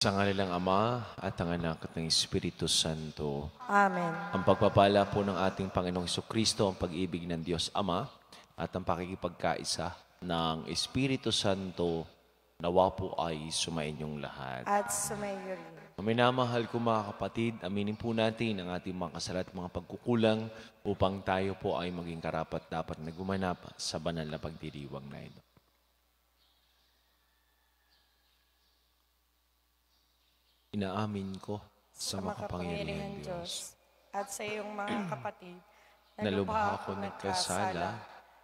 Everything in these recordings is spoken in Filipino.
Sa ngalan ng Ama at ng Anak at ng Espiritu Santo. Amen. Ang pagpapala po ng ating Panginoong Hesukristo, ang pag-ibig ng Diyos Ama, at ang pakikipagkaisa ng Espiritu Santo, nawa po ay sumainyong lahat. At sumayo rin. Minamahal ko mga kapatid, aminin po natin ang ating mga kasalanan at mga pagkukulang upang tayo po ay maging karapat-dapat na gumanap sa banal na pagdiriwang na ito. Inaamin ko sa makapangyarihang Diyos at sa iyong mga kapatid na lubha ako nagkasala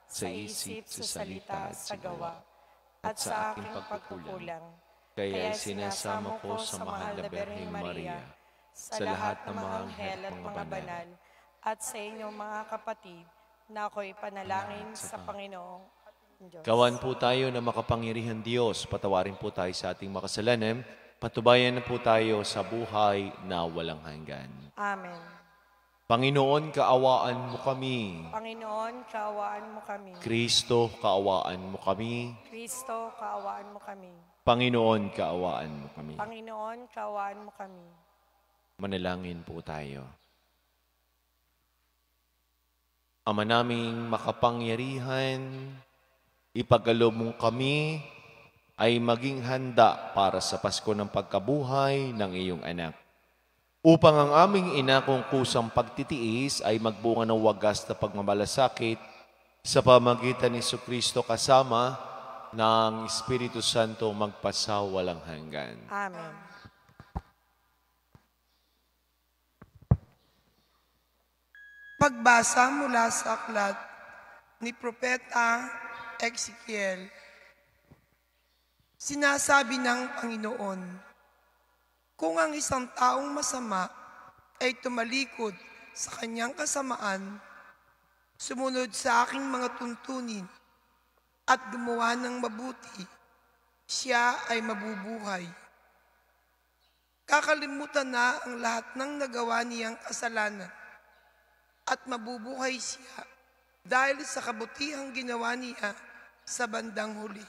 sa isip, sa salita at sa gawa at sa aking pagkukulang. Kaya sinasamo ko sa mahal na Birheng Maria, sa lahat ng mga anghel at mga banal, at sa inyong mga kapatid na ako'y panalangin sa Panginoong Diyos. Gawan po tayo na makapangyarihan Diyos, patawarin po tayo sa ating makasalanan, patubayan na po tayo sa buhay na walang hanggan. Amen. Panginoon, kaawaan mo kami. Panginoon, kaawaan mo kami. Kristo, kaawaan mo kami. Kristo, kaawaan mo kami. Panginoon, kaawaan mo kami. Panginoon, kaawaan mo kami. Manalangin po tayo. Ama naming makapangyarihan, ipagkaloob mong kami ay maging handa para sa Pasko ng pagkabuhay ng iyong anak. Upang ang aming inakong kusang pagtitiis ay magbunga ng wagas na pagmamalasakit sa pamagitan ni Jesucristo kasama ng Espiritu Santo magpasawalang hanggan. Amen. Pagbasa mula sa aklat ni Propeta Ezekiel. Sinasabi ng Panginoon, kung ang isang taong masama ay tumalikod sa kanyang kasamaan, sumunod sa aking mga tuntunin at gumawa ng mabuti, siya ay mabubuhay. Kakalimutan na ang lahat ng nagawa niyang kasalanan at mabubuhay siya dahil sa kabutihang ginawa niya sa bandang huli.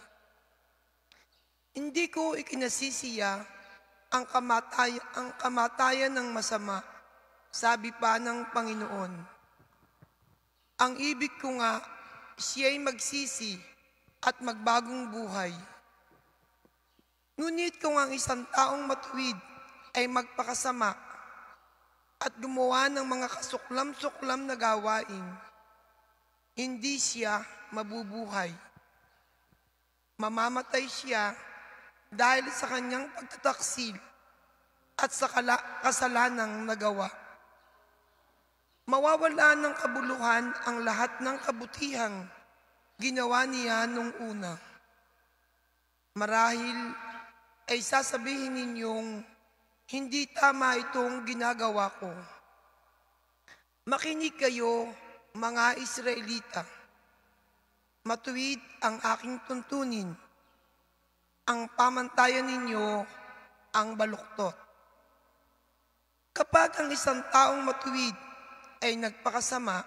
Hindi ko ikinasisiya ang kamatayan ng masama, sabi pa ng Panginoon. Ang ibig ko nga, siya'y magsisi at magbagong buhay. Ngunit kung ang isang taong matuwid ay magpakasama at gumawa ng mga kasuklam-suklam na gawain, hindi siya mabubuhay. Mamamatay siya dahil sa kanyang pagtataksil at sa kasalanang nagawa. Mawawala ng kabuluhan ang lahat ng kabutihang ginawa niya nung una. Marahil ay sasabihin ninyong, hindi tama itong ginagawa ko. Makinig kayo, mga Israelita. Matuwid ang aking tuntunin. Ang pamantayan ninyo ang baluktot. Kapag ang isang taong matuwid ay nagpakasama,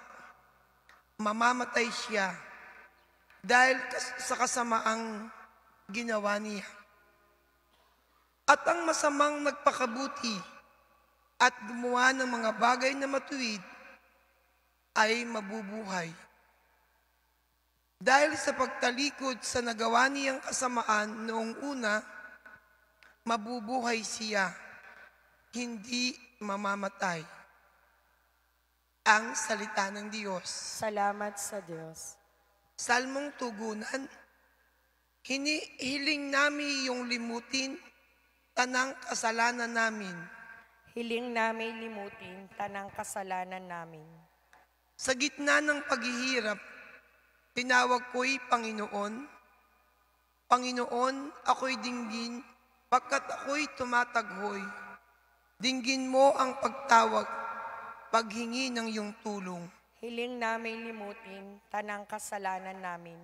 mamamatay siya dahil sa kasamaang ginawa niya. At ang masamang nagpakabuti at gumawa ng mga bagay na matuwid ay mabubuhay. Dahil sa pagtalikod sa nagawa niyang kasamaan noong una, mabubuhay siya, hindi mamamatay. Ang salita ng Diyos. Salamat sa Diyos. Salmong tugunan, hinihiling namin yung limutin, tanang kasalanan namin. Hiling namin limutin tanang kasalanan namin. Sa gitna ng paghihirap, tinawag ko'y Panginoon. Panginoon, ako'y dinggin, pagkat ako'y tumataghoy. Dinggin mo ang pagtawag, paghingi ng iyong tulong. Hiling namin limutin tanang kasalanan namin.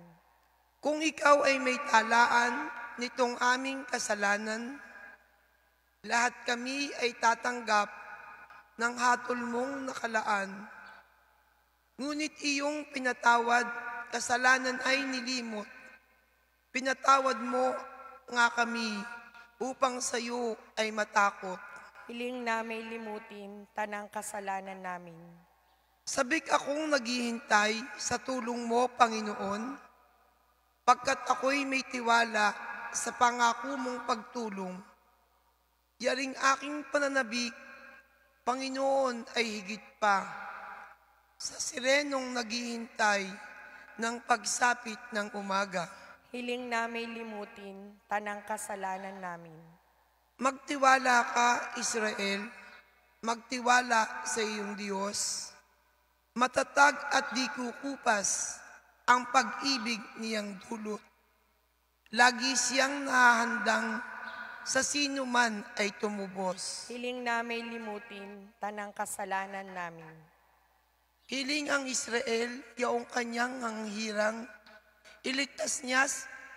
Kung ikaw ay may talaan nitong aming kasalanan, lahat kami ay tatanggap ng hatol mong nakalaan. Ngunit iyong pinatawad, kasalanan ay nilimot. Pinatawad mo nga kami upang sa iyo ay matakot. Hiling namin limutin tanang kasalanan namin. Sabik akong naghihintay sa tulong mo, Panginoon, pagkat ako'y may tiwala sa pangako mong pagtulong. Yaring aking pananabik, Panginoon, ay higit pa sa sirenong naghihintay ng pagsapit ng umaga. Hiling namin limutin tanang kasalanan namin. Magtiwala ka, Israel, magtiwala sa iyong Diyos. Matatag at di kukupas ang pag-ibig niyang dulot. Lagi siyang nahahandang sa sino man ay tumubos. Hiling namin limutin tanang kasalanan namin. Hiling ang Israel, yaong kanyang hanghirang, iligtas niya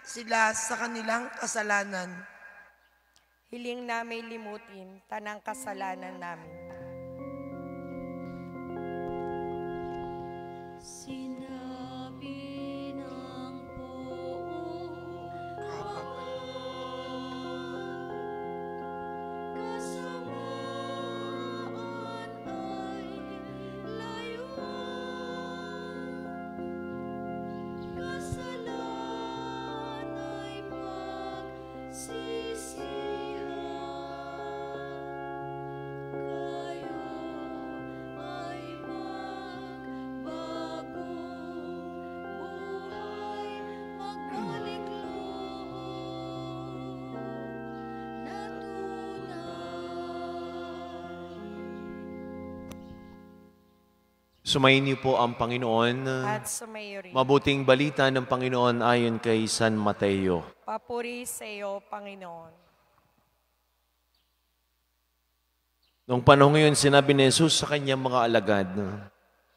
sila sa kanilang kasalanan. Hiling namin limutin tanang kasalanan namin. Sinabi ng poong kasamaan ay layuan, kasalan ay pagsisihan, kayo ay magbagong buhay, magbalik loob na tunay. Sumayin niyo po ang Panginoon. At sumayo rin. Mabuting balita ng Panginoon ayon kay San Mateo. Papuri sa iyo, Panginoon. Noong panahon ngayon, sinabi ni Jesus sa kanyang mga alagad,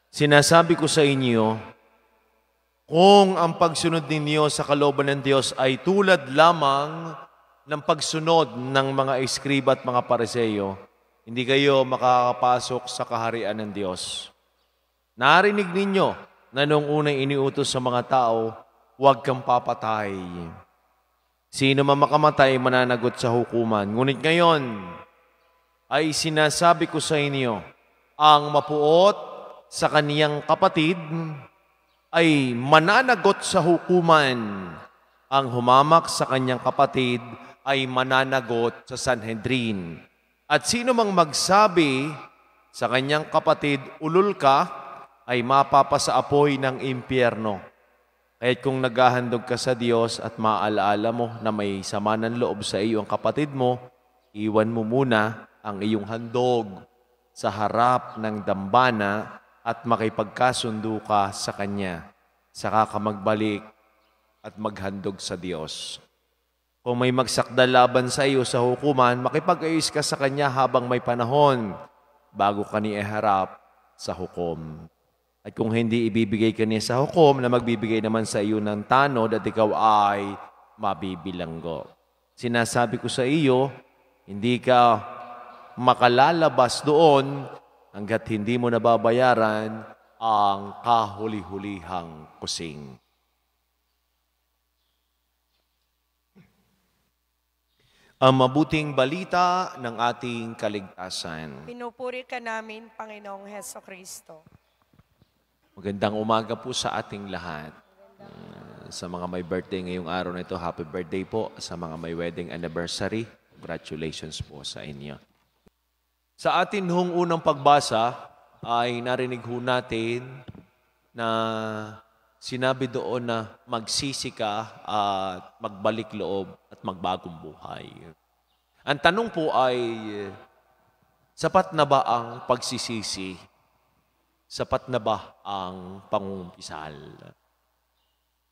sinasabi ko sa inyo, kung ang pagsunod ninyo sa kalooban ng Diyos ay tulad lamang ng pagsunod ng mga eskriba at mga pariseyo, hindi kayo makakapasok sa kaharian ng Diyos. Narinig ninyo na noong unang iniutos sa mga tao, huwag kang papatay. Sino man makamatay, mananagot sa hukuman. Ngunit ngayon, ay sinasabi ko sa inyo, ang mapuot sa kaniyang kapatid ay mananagot sa hukuman. Ang humamak sa kaniyang kapatid ay mananagot sa Sanhedrin. At sino mang magsabi sa kaniyang kapatid, ulol ka, ay mapapasa apoy ng impyerno. Kahit kung naghahandog ka sa Diyos at maalaala mo na may sama ng loob sa iyo ang kapatid mo, iwan mo muna ang iyong handog sa harap ng dambana at makipagkasundo ka sa Kanya. Saka ka magbalik at maghandog sa Diyos. Kung may magsakdal laban sa iyo sa hukuman, makipag-ayos ka sa Kanya habang may panahon bago ka niya iharap sa hukom. At kung hindi ibibigay ka niya sa hukom na magbibigay naman sa iyo ng tanod at ikaw ay mabibilanggo. Sinasabi ko sa iyo, hindi ka makalalabas doon hanggat hindi mo nababayaran ang kahuli-hulihang kusing. Ang mabuting balita ng ating kaligtasan. Pinupuri ka namin, Panginoong Heso Kristo. Magandang umaga po sa ating lahat. Sa mga may birthday ngayong araw na ito, happy birthday po. Sa mga may wedding anniversary, congratulations po sa inyo. Sa atin hong unang pagbasa ay narinig ho natin na sinabi doon na magsisi ka at magbalik loob at magbagong buhay. Ang tanong po ay, sapat na ba ang pagsisisi? Sapat na ba ang pangumpisal?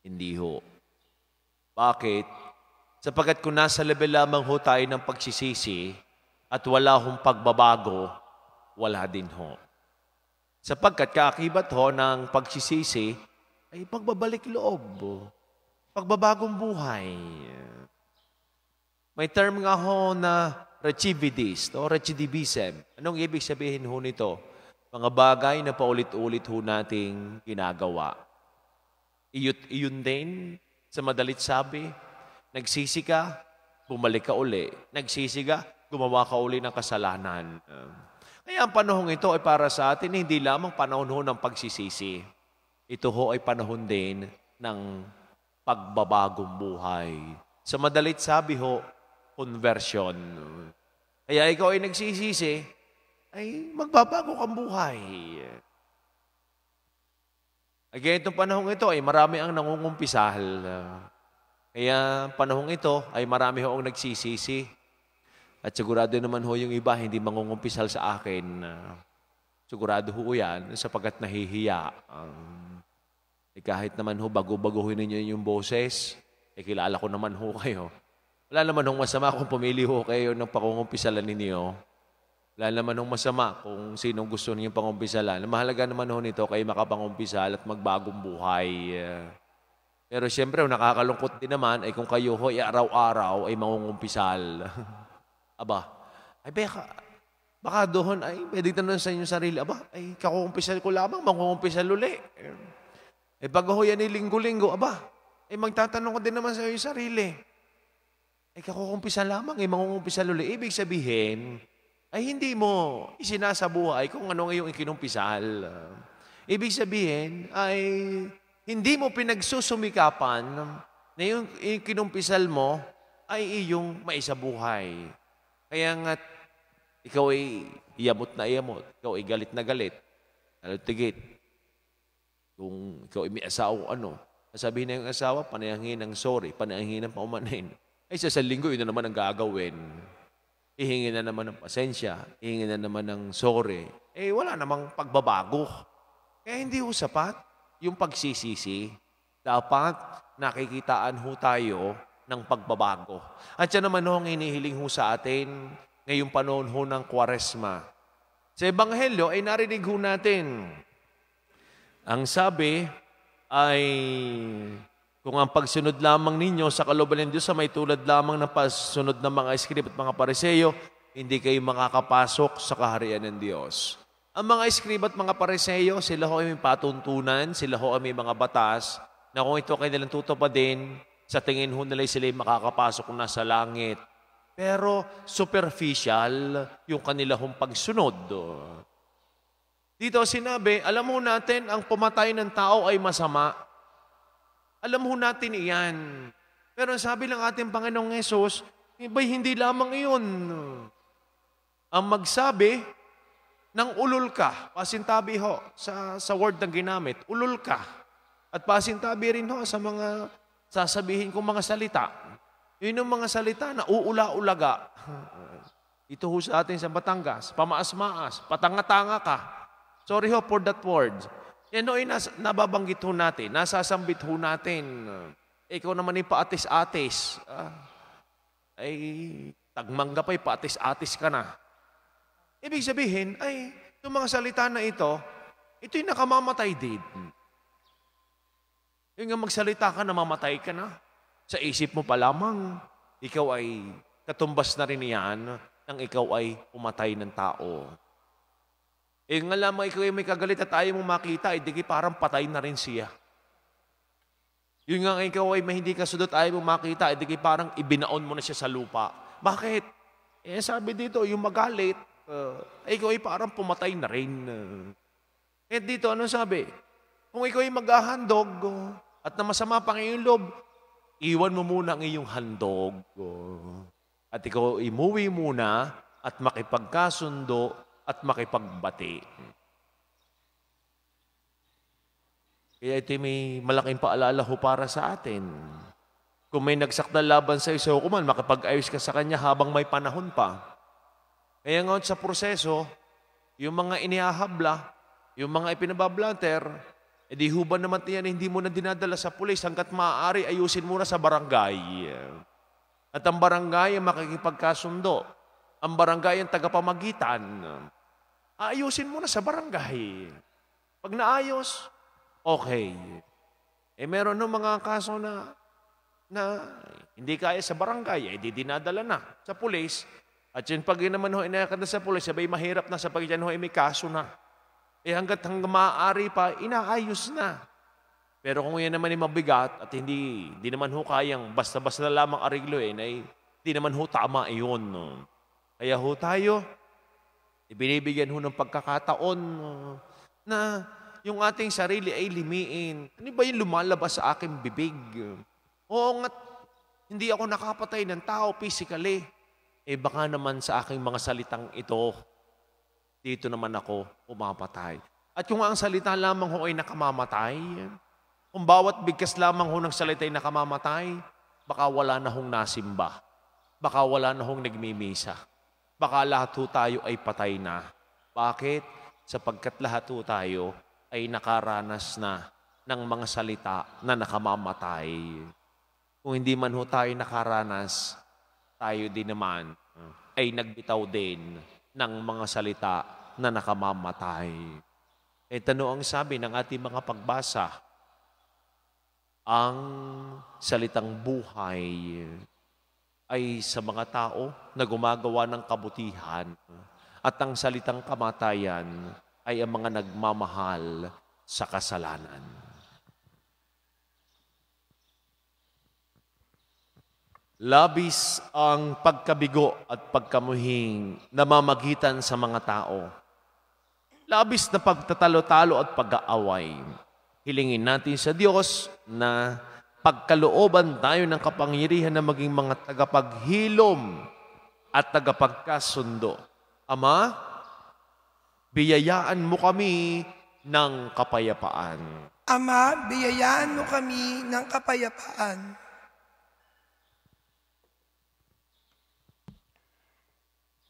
Hindi ho. Bakit? Sapagkat kung nasa level lamang ho tayo ng pagsisisi at wala hong pagbabago, wala din ho. Sapagkat kaakibat ho ng pagsisisi ay pagbabalik loob, pagbabagong buhay. May term nga ho na recidivist o recidivism. Anong ibig sabihin ho nito? Mga bagay na paulit-ulit ho nating ginagawa. Iyon din, sa madalit sabi, nagsisi ka, bumalik ka uli. Nagsisiga, gumawa ka uli ng kasalanan. Kaya ang panahong ito ay para sa atin, hindi lamang panahon ho ng pagsisisi. Ito ho ay panahon din ng pagbabagong buhay. Sa madalit sabi ho, conversion. Kaya ikaw ay nagsisisi, ay magbabago kang buhay. Again, itong panahong ito ay marami ang nangungumpisal. Kaya panahong ito ay marami ho ang nagsisisi. At sigurado naman ho yung iba hindi mangungumpisal sa akin. Sigurado ho yan sapagkat nahihiya. Kahit naman ho bago-baguhin ninyo yung boses, kilala ko naman ho kayo. Wala naman hong masama kung pumili ho kayo ng pangungumpisalan ninyo. Wala naman hong masama kung sinong gusto niyo pangumpisalan. Mahalaga naman ho nito kayo makapangumpisal at magbagong buhay. Pero siyempre, nakakalungkot din naman ay kung kayo ho araw-araw ay mangungumpisal. Aba, ay baka doon ay pwede tanong sa inyong sarili, aba, ay kakungumpisal ko lamang, mangungumpisal uli. Pag ho yan ay linggo-linggo, aba, ay magtatanong ko din naman sa inyong sarili. Ay kakungumpisal lamang, ay mangungumpisal uli. Ibig sabihin, ay hindi mo isinasabuhay kung ano ngayong ikinumpisal. Ibig sabihin, ay hindi mo pinagsusumikapan na yung kinumpisal mo ay iyong maisabuhay. Kaya nga, ikaw ay iyamot na iyamot. Ikaw ay galit na galit. Tigit. Kung ikaw ay may asawa sabihin na yung asawa, panayangin ng sorry, panayangin ng paumanin. Ay sa linggo, yun na naman ang gagawin. Ihingi na naman ng pasensya, ihingi na naman ng sorry. Wala namang pagbabago. Kaya hindi ho sapat yung pagsisisi. Dapat nakikitaan ho tayo ng pagbabago. At yan naman ho ang hinihiling ho sa atin ngayong panahon ho ng Kwaresma. Sa Ebanghelyo ay narinig ho natin. Ang sabi ay, kung ang pagsunod lamang ninyo sa kalooban ng Diyos sa may tulad lamang ng pagsunod ng mga eskrip at mga pariseyo, hindi kayo makakapasok sa kaharian ng Diyos. Ang mga eskrip at mga pariseyo, sila ho ay may patuntunan, sila ho ay may mga batas, na kung ito kanilang tutupadin, sa tingin ho nila sila ay makakapasok na sa langit. Pero superficial yung kanilang pagsunod. Dito sinabi, alam mo natin, ang pumatay ng tao ay masama. Alam mo natin iyan. Pero sabi ng ating Panginoong Yesus, hindi lamang iyon. Ang magsabi ng ulul ka, pasintabi ho sa word na ginamit, ulul ka. At pasintabi rin ho sa mga sasabihin kong mga salita. Yun yung mga salita na uula-ulaga. Ito ho sa atin sa Batangas, pamaas-maas, patanga-tanga ka. Sorry ho for that word. Yan ho ay nababanggit ho natin, nasasambit ho natin. Ikaw naman ay paatis-atis. Ay, tagmangga pa'y paatis-atis ka na. Ibig sabihin, ay, itong mga salita na ito'y nakamamatay din. Yung nga magsalita ka, namamatay ka na. Sa isip mo pa lamang, ikaw ay katumbas na rin yan nang ikaw ay umatay ng tao. Nga lamang ikaw ay may kagalit at ayaw mong makita, di parang patay na rin siya. Yung nga ikaw ay hindi ka sudot, ayaw mong makita, di parang ibinaon mo na siya sa lupa. Bakit? Sabi dito, yung magalit, ikaw ay parang pumatay na rin. Dito, ano sabi? Kung ikaw ay maghahandog at na masama pang iyong loob, iwan mo muna ang iyong handog. At ikaw imuwi muna at makipagkasundo at makipagbati. Kaya ito may malaking paalala ho para sa atin. Kung may nagsakdal laban sa iyo sa hukuman, makipag-ayos ka sa kanya habang may panahon pa. Kaya nga sa proseso, yung mga inihahabla, yung mga ipinabablanter, di huban naman yan, hindi mo na dinadala sa pulis hanggat maaari, ayusin muna sa barangay. At ang barangay ang makikipagkasundo. Ang barangay ang tagapamagitan. Ayusin muna sa barangay. Pag naayos, okay. Meron ng mga kaso na hindi kaya sa barangay, di dinadala na sa pulis. At yun pag yun naman inayakad na sa pulis, sabay mahirap na sa pagyan may kaso na. Hanggang maaari pa, inaayos na. Pero kung yan naman ay mabigat at hindi naman kayang basta-basta lamang ariglo Di naman ho tama iyon. No? Kaya ho tayo, ibinibigyan ho ng pagkakataon na yung ating sarili ay limiin. Ano ba yung lumalabas sa aking bibig? Oo nga, hindi ako nakapatay ng tao physically. Baka naman sa aking mga salitang ito, dito naman ako pumapatay. At kung ang salita lamang ho ay nakamamatay, kung bawat bigkas lamang ho ng salita ay nakamamatay, baka wala na hong nasimba. Baka wala na hong nagmimisa. Baka lahat ho tayo ay patay na. Bakit? Sapagkat lahat ho tayo ay nakaranas na ng mga salita na nakamamatay. Kung hindi man ho tayo nakaranas, tayo din naman ay nagbitaw din ng mga salita na nakamamatay. Ito ang sabi ng ating mga pagbasa, ang salitang buhay ay sa mga tao na gumagawa ng kabutihan at ang salitang kamatayan ay ang mga nagmamahal sa kasalanan. Labis ang pagkabigo at pagkamuhing namamagitan sa mga tao. Labis na pagtatalo-talo at pag-aaway. Hilingin natin sa Diyos na pagkalooban tayo ng kapangyarihan na maging mga tagapaghilom at tagapagkasundo. Ama, biyayaan mo kami ng kapayapaan. Ama, biyayaan mo kami ng kapayapaan.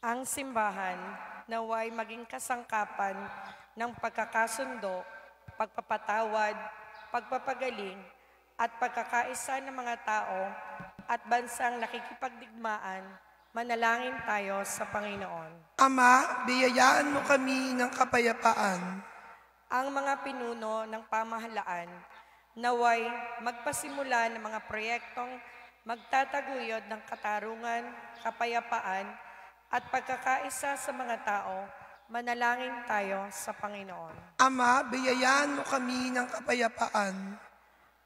Ang simbahan naway maging kasangkapan ng pagkakasundo, pagpapatawad, pagpapagaling, at pagkakaisa ng mga tao at bansang nakikipagdigmaan. Manalangin tayo sa Panginoon. Ama, biyayaan mo kami ng kapayapaan. Ang mga pinuno ng pamahalaan naway magpasimula ng mga proyektong magtataguyod ng katarungan, kapayapaan, at pagkakaisa sa mga tao. Manalangin tayo sa Panginoon. Ama, biyayaan mo kami ng kapayapaan.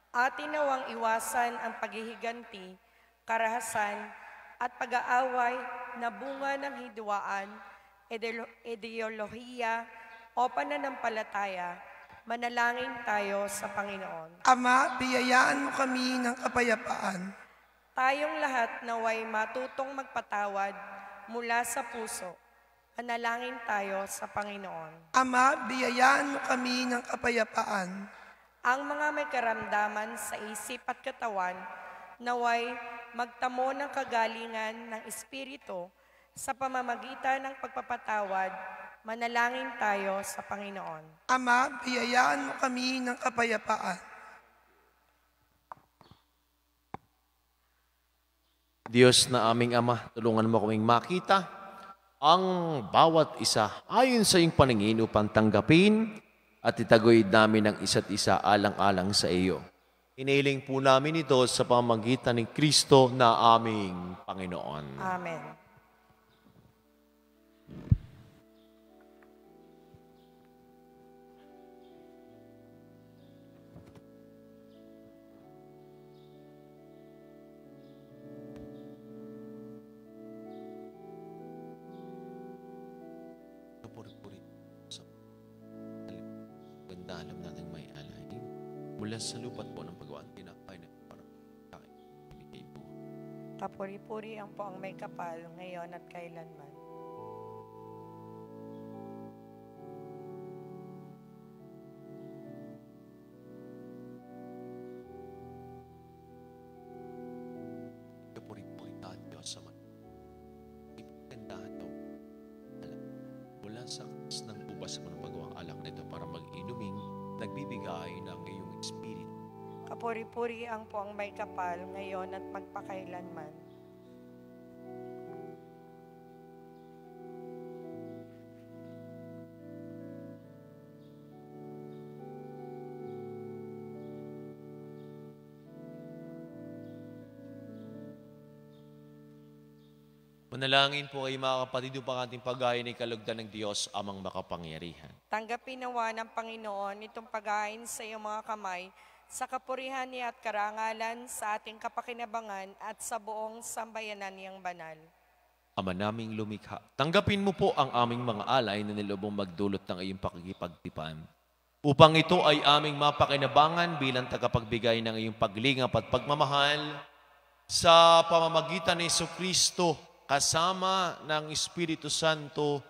Atin nawang iwasan ang paghihiganti, karahasan, at pag-aaway na bunga ng hidwaan, ideolohiya o pananampalataya. Manalangin tayo sa Panginoon. Ama, biyayaan mo kami ng kapayapaan. Tayong lahat naway matutong magpatawad mula sa puso. Manalangin tayo sa Panginoon. Ama, biyayaan mo kami ng kapayapaan. Ang mga may karamdaman sa isip at katawan, naway magtamo ng kagalingan ng Espiritu sa pamamagitan ng pagpapatawad. Manalangin tayo sa Panginoon. Ama, biyayaan mo kami ng kapayapaan. Diyos na aming Ama, tulungan mo kaming makita ang bawat isa ayon sa iyong paningin upang tanggapin at itaguyod namin ang isa't isa alang-alang sa iyo. Inihiling po namin ito sa pamamagitan ni Kristo na aming Panginoon. Amen. Puri-puri sa ganda, alam natin may alay mula sa lupat po ng pagawaan kinakain at para kain ibigay po. Kapuri-puri ang po ang may kapal ngayon at kailanman. Kapuri-puri ka Diyos sa mga ipagandahan daw alam mula sa kas ng ubas sa mga pagawang alak nito para mag-inuming nagbibigay ng iyong espiritu. Kapuri-puri ang po ang may kapal ngayon at magpakailanman. Manalangin po kayo mga kapatid upang ating paghain ay kalugdan ng Diyos amang makapangyarihan. Tanggapin nawa ng Panginoon itong paghain sa iyong mga kamay sa kapurihan niya at karangalan, sa ating kapakinabangan at sa buong sambayanan niyang banal. Ama naming lumikha, tanggapin mo po ang aming mga alay na nilobong magdulot ng iyong pakikipagtipan. Upang ito ay aming mapakinabangan bilang tagapagbigay ng iyong paglingap at pagmamahal sa pamamagitan ni Jesucristo kasama ng Espiritu Santo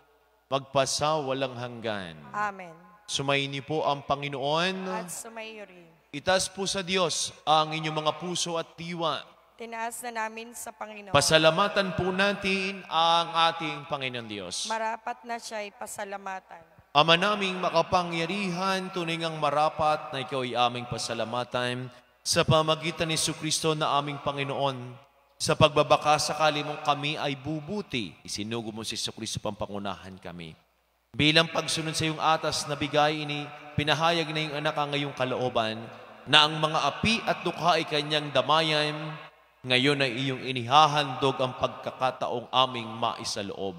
magpasawalang hanggan. Amen. Sumayin niyo po ang Panginoon. At sumayo rin. Itaas po sa Diyos ang inyong mga puso at diwa. Tinaas na namin sa Panginoon. Pasalamatan po natin ang ating Panginoon Diyos. Marapat na siya'y pasalamatan. Ama naming makapangyarihan, tunay ngang marapat na ikaw ay aming pasalamatan sa pamagitan ni Jesucristo na aming Panginoon. Sa pagbabaka sakali mong kami ay bubuti, isinugo mo si Jesucristo pampangunahan kami. Bilang pagsunod sa iyong atas na bigay, pinahayag na iyong anak ang ngayong kalooban, na ang mga api at dukha ay kanyang damayan, ngayon ay iyong inihahandog ang pagkakataong aming maisaloob.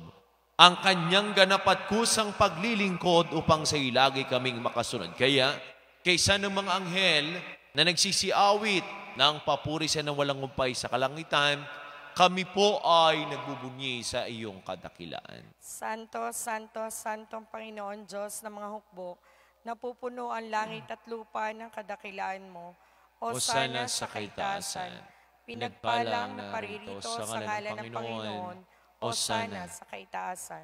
Ang kanyang ganap at kusang paglilingkod upang sa ilagi kaming makasunod. Kaya, kaysa ng mga anghel na nagsisiawit ng papurisan ng walang umpay sa kalangitan, kami po ay nagbubunyi sa iyong kadakilaan. Santo, Santo, Santong Panginoon Diyos ng mga hukbo, napupuno ang langit at lupa ng kadakilaan mo. Hosana sa kaitaasan. Pinagpalang na paririto sa ngalan ng Panginoon. Hosana sa kaitaasan.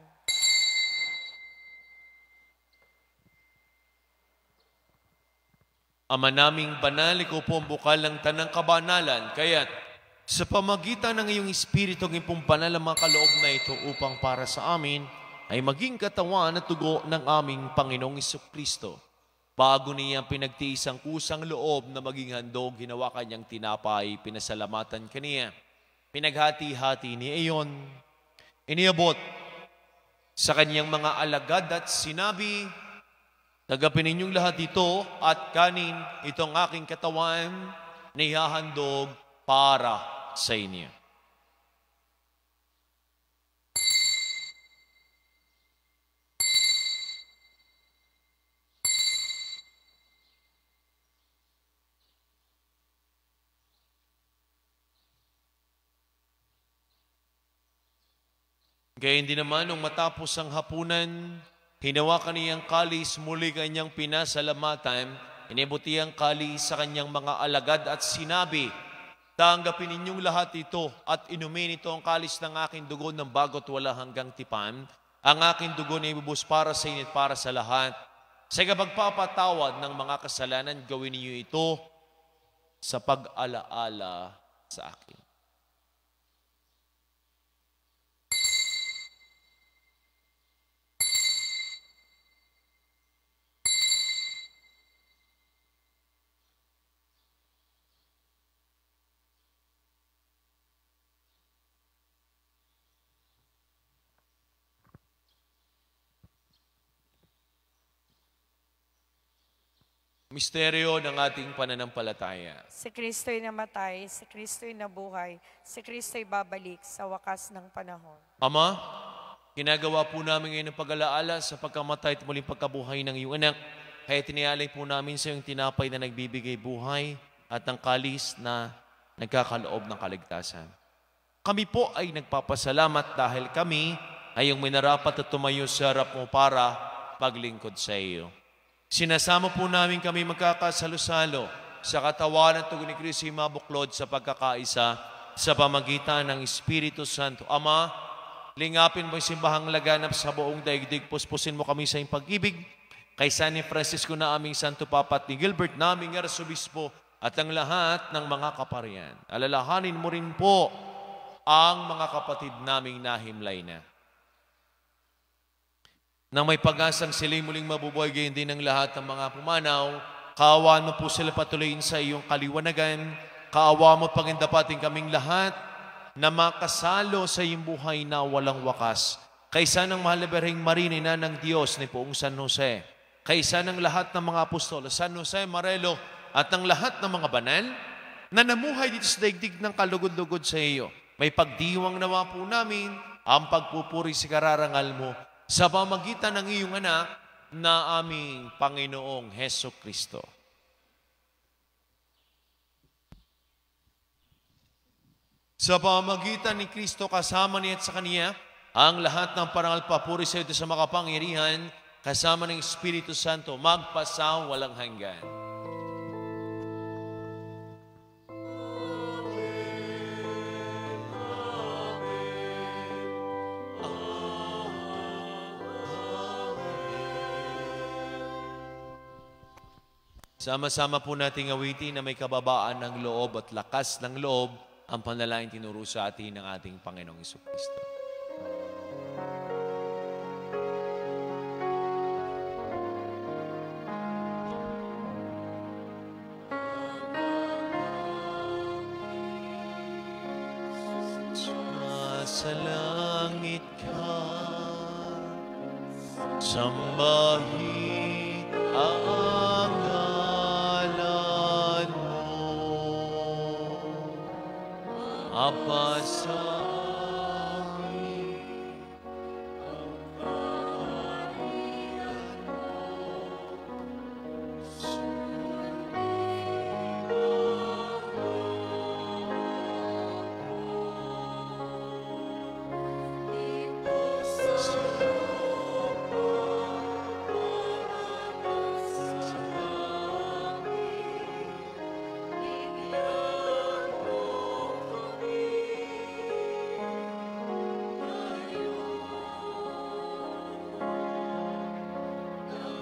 Ama naming banal, ikaw po ang bukal ng tanang kabanalan, kaya't sa pamagitan ng iyong Espiritu, ang iyong banal ang mga kaloob na ito upang para sa amin ay maging katawan at tugo ng aming Panginoong Jesucristo. Bago niya pinagtiis ang kusang loob na maging handog, ginawa kanyang tinapay, pinasalamatan kaniya. Pinaghati-hati ni iyon, iniabot sa kanyang mga alagad at sinabi, "Tagapin ninyong lahat ito at kanin itong aking katawan na ihahandog para sa inyo." Gaya hindi naman nung matapos ang hapunan, hinawakan niyang kalis, muli kanyang pinasalamatan, inibuti ang kalis sa kanyang mga alagad at sinabi, "Tanggapin ninyong lahat ito at inumin ito ang kalis ng aking dugo ng bago't wala hanggang tipan. Ang aking dugo na ibubus para sa inyo at para sa lahat. Sa kapagpapatawad ng mga kasalanan, gawin niyo ito sa pag-alaala sa akin." Misteryo ng ating pananampalataya. Si Kristo'y namatay, si Kristo'y nabuhay, si Kristo'y babalik sa wakas ng panahon. Ama, ginagawa po namin ngayon ang pag-alaala sa pagkamatay at muling pagkabuhay ng iyong anak. Kaya tinialay po namin sa iyong tinapay na nagbibigay buhay at ang kalis na nagkakaloob ng kaligtasan. Kami po ay nagpapasalamat dahil kami ay yung minarapat at tumayo sa harap mo para paglingkod sa iyo. Sinasama po namin kami magkakasalo-salo sa katawan at tugon ni Kristo mabuklod sa pagkakaisa sa pamagitan ng Espiritu Santo. Ama, lingapin mo yung simbahang laganap sa buong daigdig. Puspusin mo kami sa iyong pag-ibig. Kay San Francisco na aming Santo Papa at ni Gilbert na aming Arsobispo at ang lahat ng mga kaparian. Alalahanin mo rin po ang mga kapatid naming nahimlay na. Nang may pag-asang sila'y muling mabubuhay, gayon din ng lahat ng mga pumanaw, kaawaan mo po sila patuloyin sa iyong kaliwanagan, kaawa mo pagindapating kaming lahat na makasalo sa iyong buhay na walang wakas. Kaysa ng mahal na Birheng Maria ng Diyos ni Poong San Jose, kaysa ng lahat ng mga apostol, San Jose Marelo, at ng lahat ng mga banal na namuhay dito sa daigdig ng kalugod-lugod sa iyo, may pagdiwang nawa po namin ang pagpupuri sa kararangal mo sa pamagitan ng iyong anak na aming Panginoong Heso Kristo. Sa pamagitan ni Kristo kasama niya at sa Kaniya, ang lahat ng parangal papuri sa ito sa makapangyarihan, kasama ng Espiritu Santo, magpasaw walang hanggan. Sama-sama po nating awitin na may kababaan ng loob at lakas ng loob ang panalangin tinuro sa atin ng ating Panginoong Jesucristo. Sa langit ka, sambahin ang ngalan mo. Apa sa amin,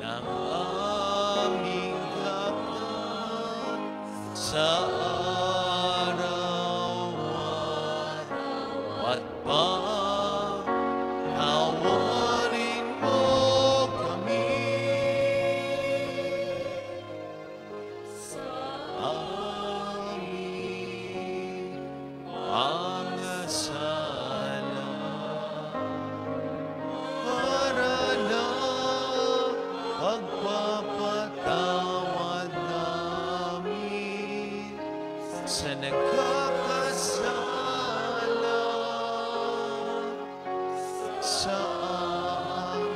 ng aming kapal sa araw-araw at panghawarin mo kami sa aming mga sala para na pagpapatawad namin sa nagkakasala sa amin.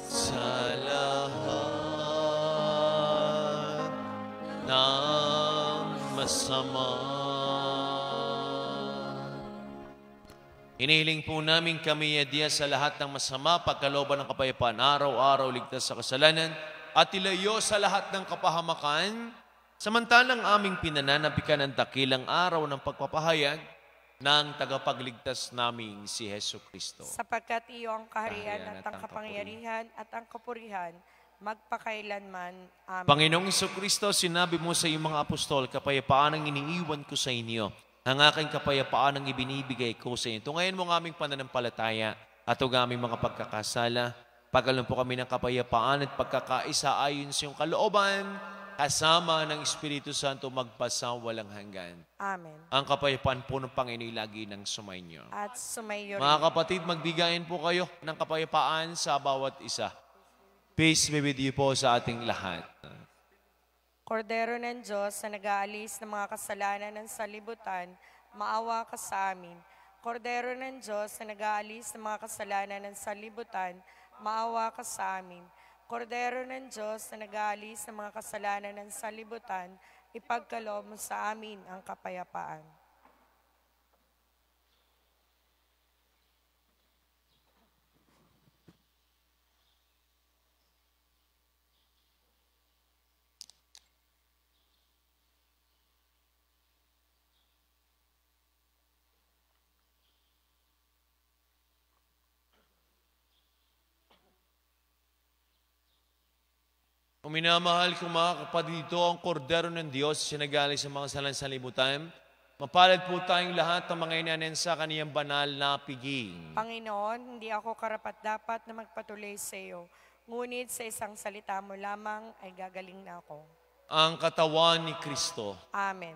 Sa lahat ng masama. Hinihiling po namin kami, Diya, sa lahat ng masama, pagkalooban ng kapayapaan, araw-araw ligtas sa kasalanan, at ilayo sa lahat ng kapahamakan, samantalang aming pinananabikan ang dakilang araw ng pagpapahayag ng tagapagligtas naming si Hesu Kristo. Sapagkat iyo ang kaharian at ang kapangyarihan at ang kapurihan, magpakailanman. Amen. Panginoong Jesucristo, sinabi mo sa iyong mga apostol, kapayapaan ang iniiwan ko sa inyo. Ang aking kapayapaan ang ibinibigay ko sa inyo. Tungayin mo ang aming pananampalataya at ang aming mga pagkakasala. Pagkaloob po kami ng kapayapaan at pagkakaisa ayon sa iyong kalooban, kasama ng Espiritu Santo magpasaw walang hanggan. Amen. Ang kapayapaan po ng Panginoon lagi ng sumainyo. At sumayo Mga kapatid, magbigayin po kayo ng kapayapaan sa bawat isa. Peace be with you po sa ating lahat. Kordero ng Diyos na nag-aalis ng mga kasalanan ng salibutan, maawa ka sa amin. Kordero ng Diyos na nag-aalis ng mga kasalanan ng salibutan, maawa ka sa amin. Kordero ng Diyos na nag-aalis ng mga kasalanan ng salibutan, ipagkaloob mo sa amin ang kapayapaan. Kung minamahal kong mga kapatid, ito ang kordero ng Diyos sinagali sa mga salan sa libutan. Mapalad po tayong lahat ng mga inanen sa kaniyang banal na piging. Panginoon, hindi ako karapat-dapat na magpatuloy sa iyo. Ngunit sa isang salita mo lamang ay gagaling na ako. Ang katawan ni Kristo. Amen.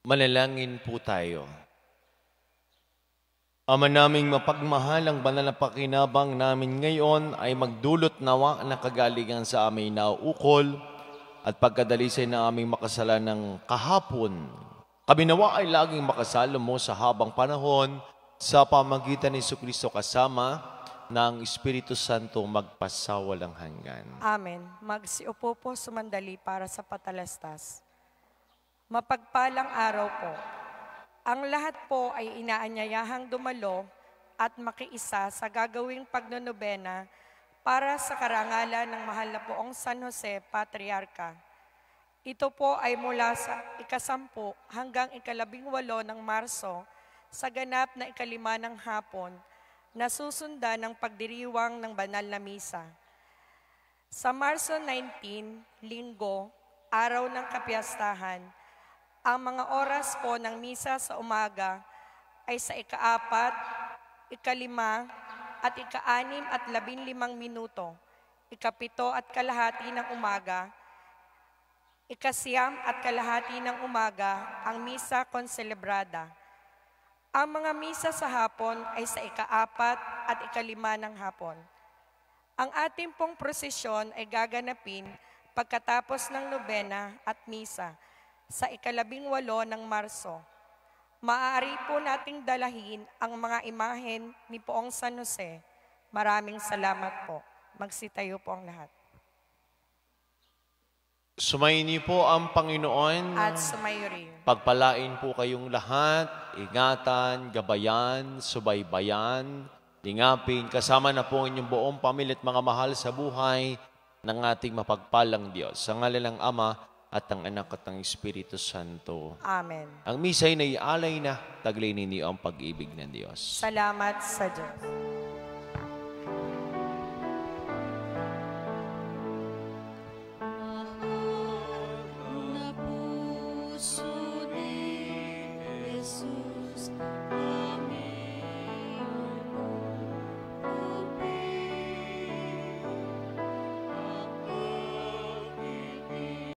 Manalangin po tayo. Ama naming mapagmahal, ang banal na pakinabang namin ngayon ay magdulot nawa ng kagalingan sa aming nauukol at pagkadalisay na aming makasalanang kahapon. Kami nawa ay laging makasalo mo sa habang panahon sa pamagitan ni Jesucristo kasama ng Espiritu Santo magpasawalang hanggan. Amen. Magsiupo po sumandali para sa patalastas. Mapagpalang araw po. Ang lahat po ay inaanyayahang dumalo at makiisa sa gagawing pagnonobena para sa karangalan ng mahal na poong San Jose, Patriarka. Ito po ay mula sa ika-10 hanggang ika-18 ng Marso sa ganap na ika-5 ng hapon na susundan ng pagdiriwang ng banal na misa. Sa Marso 19, Linggo, araw ng kapiyastahan, ang mga oras po ng misa sa umaga ay sa ika-4, ika-5, at ika-6 at 15 minuto, ika-7 at kalahati ng umaga, ika-9 at kalahati ng umaga ang misa konselebrada. Ang mga misa sa hapon ay sa ika-4 at ika-5 ng hapon. Ang ating pong prosesyon ay gaganapin pagkatapos ng nobena at misa sa ika-18 ng Marso. Maaari po nating dalahin ang mga imahen ni Poong San Jose. Maraming salamat po. Magsitayo po ang lahat. Sumayin niyo po ang Panginoon. At sumayo rin. Pagpalain po kayong lahat, ingatan, gabayan, subaybayan, lingapin, kasama na po inyong buong pamilya at mga mahal sa buhay ng ating mapagpalang Diyos. Sa ngalan ng Ama at ang Anak at ang Espiritu Santo. Amen. Ang misa'y naialay na, taglay ninyo ang pag-ibig ng Diyos. Salamat sa Diyos.